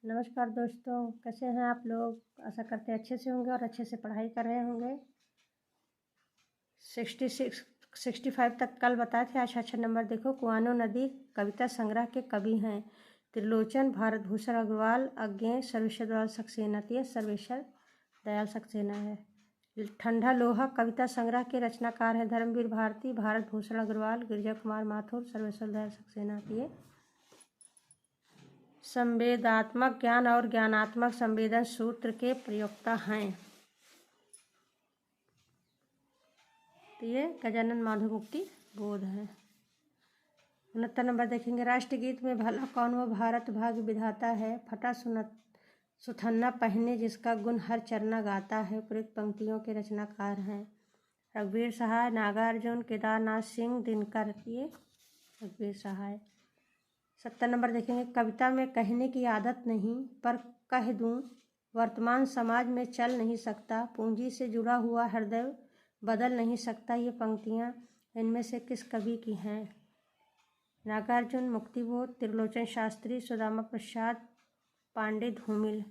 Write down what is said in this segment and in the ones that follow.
नमस्कार दोस्तों, कैसे हैं आप लोग। आशा करते हैं अच्छे से होंगे और अच्छे से पढ़ाई कर रहे होंगे। 65 तक कल बताए थे। अच्छा नंबर देखो। कुआनो नदी कविता संग्रह के कवि हैं त्रिलोचन, भारत भूषण अग्रवाल, अज्ञेय, सर्वेश्वर दयाल सक्सेना। तो ये सर्वेश्वर दयाल सक्सेना है। ठंडा लोहा कविता संग्रह के रचनाकार हैं धर्मवीर भारती, भारत भूषण अग्रवाल, गिरिजा कुमार माथुर, सर्वेश्वर दयाल सक्सेना। ये संवेदात्मक ज्ञान और ज्ञानात्मक संवेदन सूत्र के प्रयोक्ता हैं। तो ये गजानन माधव मुक्ति बोध है। 69 नंबर देखेंगे। राष्ट्रगीत में भला कौन वो भारत भाग्य विधाता है, फटा सुथन्ना पहने जिसका गुण हर चरना गाता है। उपयुक्त पंक्तियों के रचनाकार हैं रघुवीर सहाय, नागार्जुन, केदारनाथ सिंह, दिनकर। ये रघुवीर सहाय। 70 नंबर देखेंगे। कविता में कहने की आदत नहीं, पर कह दूं वर्तमान समाज में चल नहीं सकता, पूंजी से जुड़ा हुआ हृदय बदल नहीं सकता। ये पंक्तियाँ इनमें से किस कवि की हैं? नागार्जुन, मुक्तिबोध, त्रिलोचन शास्त्री, सुदामा प्रसाद, पांडे धूमिल।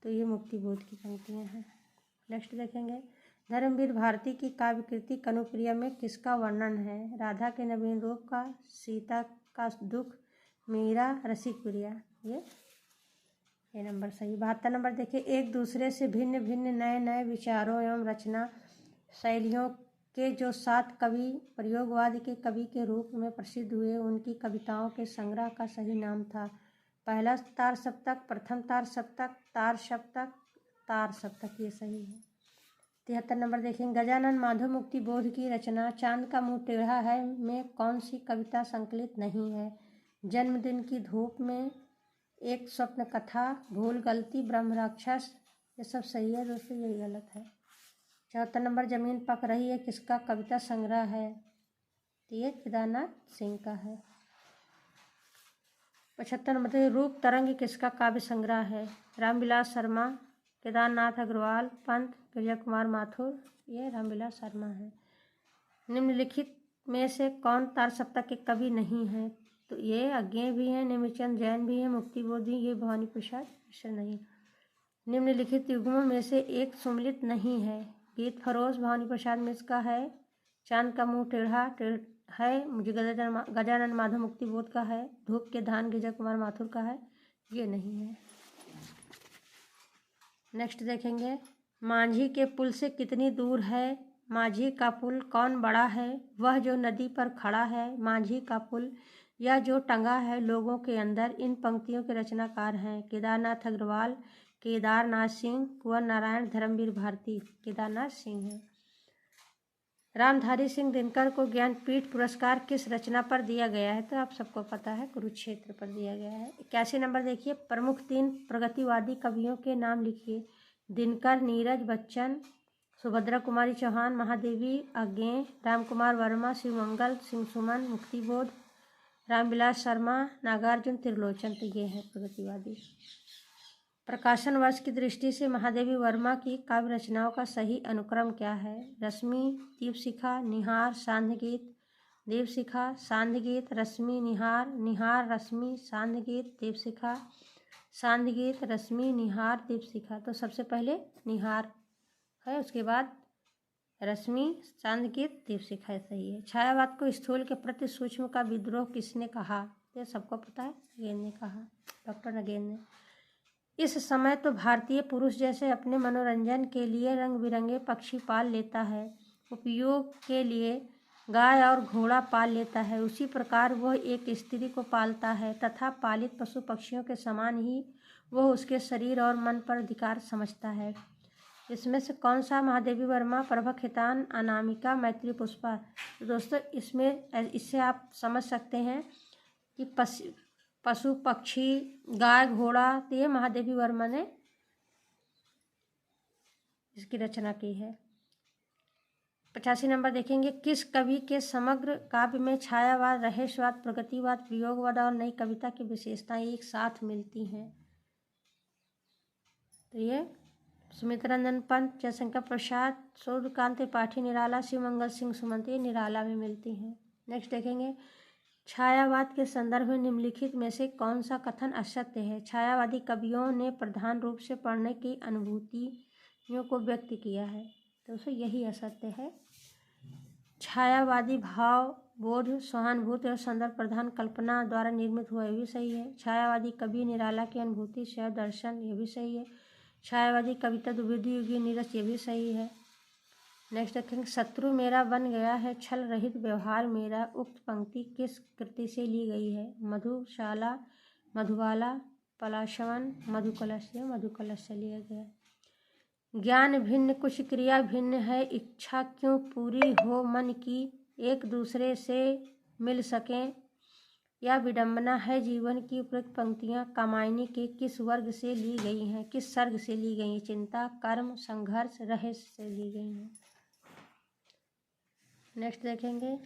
तो ये मुक्तिबोध की पंक्तियाँ हैं। नेक्स्ट देखेंगे। धर्मवीर भारती की काव्य कृति कनुप्रिया में किसका वर्णन है? राधा के नवीन रूप का, सीता का दुख, मीरा, रसिक प्रिया। ये नंबर सही। 72 नंबर देखिए। एक दूसरे से भिन्न भिन्न नए नए विचारों एवं रचना शैलियों के जो 7 कवि प्रयोगवाद के कवि के रूप में प्रसिद्ध हुए, उनकी कविताओं के संग्रह का सही नाम था पहला तार सप्तक, प्रथम तार सप्तक, तार सप्तक, तार सप्तक। ये सही है। 73 नंबर देखेंगे। गजानन माधव मुक्ति बोध की रचना चांद का मुंह टेढ़ा है में कौन सी कविता संकलित नहीं है? जन्मदिन की धूप में, एक स्वप्न कथा, भूल गलती, ब्रह्म राक्षस। ये सब सही है दोस्तों, यही गलत है। 74 नंबर। जमीन पक रही है किसका कविता संग्रह है? तो ये केदारनाथ सिंह का है। 75 नंबर। रूप तरंग किसका काव्य संग्रह है? रामविलास शर्मा, केदारनाथ अग्रवाल, पंत, गिरिजा कुमार माथुर। ये रामविलास शर्मा है। निम्नलिखित में से कौन तार सप्तक के कवि नहीं है? तो ये अज्ञेय भी हैं, निमिचंद जैन भी हैं, मुक्तिबोध भी, ये भवानी प्रसाद मिश्र नहीं। निम्नलिखित युग्मों में से एक सुमिलित नहीं है। गीत फरोज भवानी प्रसाद मिश्र का है, चांद का मुंह टेढ़ा है मुझे गजानन माधव मुक्ति बोध का है, धूप के धान गिरिजा कुमार माथुर का है। ये नहीं है। नेक्स्ट देखेंगे। मांझी के पुल से कितनी दूर है? मांझी का पुल कौन बड़ा है? वह जो नदी पर खड़ा है। मांझी का पुल या जो टंगा है लोगों के अंदर। इन पंक्तियों के रचनाकार हैं केदारनाथ अग्रवाल, केदारनाथ सिंह, कुंवर नारायण, धर्मवीर भारती। केदारनाथ सिंह है। रामधारी सिंह दिनकर को ज्ञानपीठ पुरस्कार किस रचना पर दिया गया है? तो आप सबको पता है, कुरुक्षेत्र पर दिया गया है। 81 नंबर देखिए। प्रमुख 3 प्रगतिवादी कवियों के नाम लिखिए। दिनकर, नीरज बच्चन, सुभद्रा कुमारी चौहान, महादेवी अज्ञेय, रामकुमार वर्मा, शिवमंगल सिंह सुमन, मुक्तिबोध, रामविलास शर्मा, नागार्जुन, त्रिलोचन। तो ये है प्रगतिवादी। प्रकाशन वर्ष की दृष्टि से महादेवी वर्मा की काव्य रचनाओं का सही अनुक्रम क्या है? रश्मि, दीपशिखा, निहार, सांध्यगीत, दीपशिखा, सांध्यगीत, रश्मि, निहार, निहार, रश्मि, सांध्यगीत, दीपशिखा, सांध्यगीत, रश्मि, निहार, दीपशिखा। तो सबसे पहले निहार है, उसके बाद रश्मि, सांध्यगीत, दीपशिखा सही है। छायावाद को स्थूल के प्रति सूक्ष्म का विद्रोह किसने कहा? ये सबको पता है, नगेन ने कहा, डॉक्टर नगेन ने। इस समय तो भारतीय पुरुष जैसे अपने मनोरंजन के लिए रंग बिरंगे पक्षी पाल लेता है, उपयोग के लिए गाय और घोड़ा पाल लेता है, उसी प्रकार वह एक स्त्री को पालता है तथा पालित पशु पक्षियों के समान ही वह उसके शरीर और मन पर अधिकार समझता है। इसमें से कौन सा महादेवी वर्मा, प्रभा खेतान, अनामिका, मैत्री पुष्पा? तो दोस्तों इससे आप समझ सकते हैं कि पशु पक्षी, गाय घोड़ा, तो ये महादेवी वर्मा ने इसकी रचना की है। 85 नंबर देखेंगे। किस कवि के समग्र काव्य में छायावाद, रहस्यवाद, प्रगतिवाद, प्रयोगवाद और नई कविता की विशेषताएं एक साथ मिलती हैं? तो ये सुमित्रानंद पंत, जयशंकर प्रसाद, सूर्यकांत त्रिपाठी निराला, शिवमंगल सिंह सुमन। ये निराला में मिलती हैं। नेक्स्ट देखेंगे। छायावाद के संदर्भ में निम्नलिखित में से कौन सा कथन असत्य है? छायावादी कवियों ने प्रधान रूप से पढ़ने की अनुभूतियों को व्यक्त किया है। दोस्तों यही असत्य है। छायावादी भाव बोध सहानुभूति और संदर्भ प्रधान कल्पना द्वारा निर्मित हुआ, ये भी सही है। छायावादी कवि निराला की अनुभूति से दर्शन, ये भी सही है। छायावादी कविता दुविधि युगी नीरस, ये भी सही है। नेक्स्ट देखेंगे, शत्रु मेरा बन गया है छल रहित व्यवहार मेरा, उक्त पंक्ति किस कृति से ली गई है? मधुशाला, मधुबाला, पलाशवन, मधुकलश से लिया गया। ज्ञान भिन्न कुछ क्रिया भिन्न है, इच्छा क्यों पूरी हो मन की, एक दूसरे से मिल सकें या विडंबना है जीवन की। उपयुक्त पंक्तियां कामायनी के किस वर्ग से ली गई हैं, किस सर्ग से ली गई हैं? चिंता, कर्म, संघर्ष, रहस्य से ली गई हैं। नेक्स्ट देखेंगे,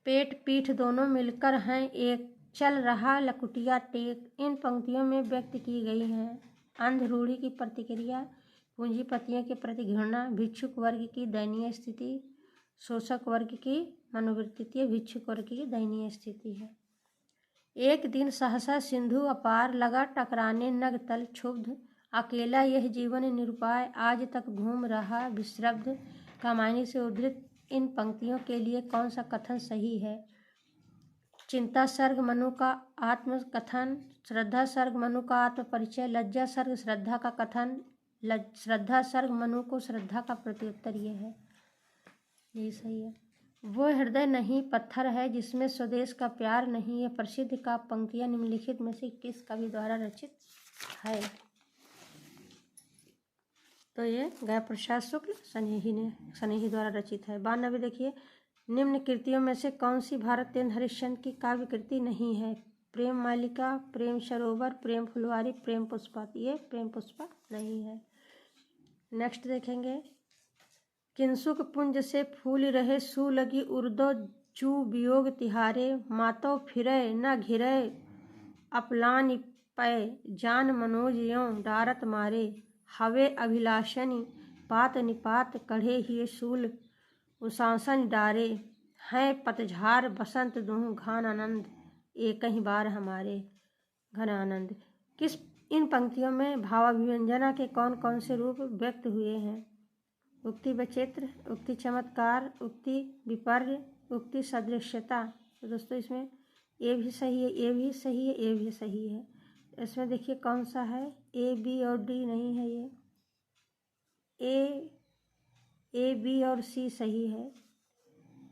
पेट पीठ दोनों मिलकर हैं एक, चल रहा लकुटिया टेक, इन पंक्तियों में व्यक्त की गई हैं अंध रूढ़ी की प्रतिक्रिया, पूंजीपतियों के प्रति घृणा, भिक्षुक वर्ग की दयनीय स्थिति, शोषक वर्ग की मनोवृत्ति, भिक्षुक वर्ग की दयनीय स्थिति है। एक दिन सहसा सिंधु अपार, लगा टकराने नग तल क्षुब्ध, अकेला यह जीवन निरुपाय, आज तक घूम रहा विश्रब्ध। कामायनी से उद्धृत इन पंक्तियों के लिए कौन सा कथन सही है? चिंता सर्ग मनु का आत्मकथन, श्रद्धा सर्ग मनु का आत्म परिचय, लज्जा सर्ग श्रद्धा का कथन, श्रद्धा सर्ग मनु को श्रद्धा का प्रत्युत्तर, ये है, यही सही है। वो हृदय नहीं पत्थर है जिसमें स्वदेश का प्यार नहीं, ये प्रसिद्ध का पंक्तियां निम्नलिखित में से किस कवि द्वारा रचित है? तो ये गया प्रसाद शुक्ल सनेही द्वारा रचित है। 92 देखिए, निम्न कृतियों में से कौन सी भारत तेंद्र हरिश्चंद्र की काव्य कृति नहीं है? प्रेम मालिका, प्रेम सरोवर, प्रेम फुलवारी, प्रेम पुष्पा, ये प्रेम पुष्पा नहीं है। नेक्स्ट देखेंगे, किंसुक पुंज से फूल रहे सू लगी उर्दो जू वियोग तिहारे, मातो फिरे न घिरे अपलान पै जान मनोज यों डारत मारे, हवे अभिलाषणी पात निपात कढ़े ही शूल उसासन डारे, हैं पतझार बसंत दूँ घन आनंद एक ही बार हमारे घन आनंद। इन पंक्तियों में भावाभिव्यंजना के कौन कौन से रूप व्यक्त हुए हैं? उक्ति वैचित्र्य, उक्ति चमत्कार, उक्ति विपर्य, उक्ति सदृश्यता। तो दोस्तों इसमें ए भी सही है, ए भी सही है, ए भी सही है। इसमें देखिए कौन सा है, ए बी और डी नहीं है, ये ए बी और सी सही है,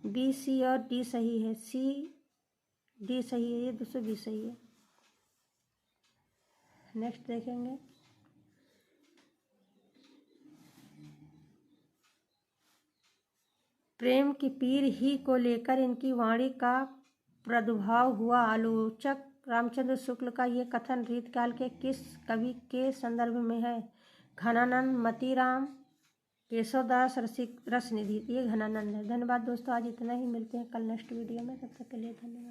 बी सी और डी सही है, सी डी सही है, ये दोस्तों बी सही है। नेक्स्ट देखेंगे, प्रेम की पीर ही को लेकर इनकी वाणी का प्रादुर्भाव हुआ। आलोचक रामचंद्र शुक्ल का ये कथन रीतकाल के किस कवि के संदर्भ में है? घनानंद, मतीराम, केशवदास, रसनिधि, ये घनानंद है। धन्यवाद दोस्तों, आज इतना ही, मिलते हैं कल नेक्स्ट वीडियो में, तब तक के लिए धन्यवाद।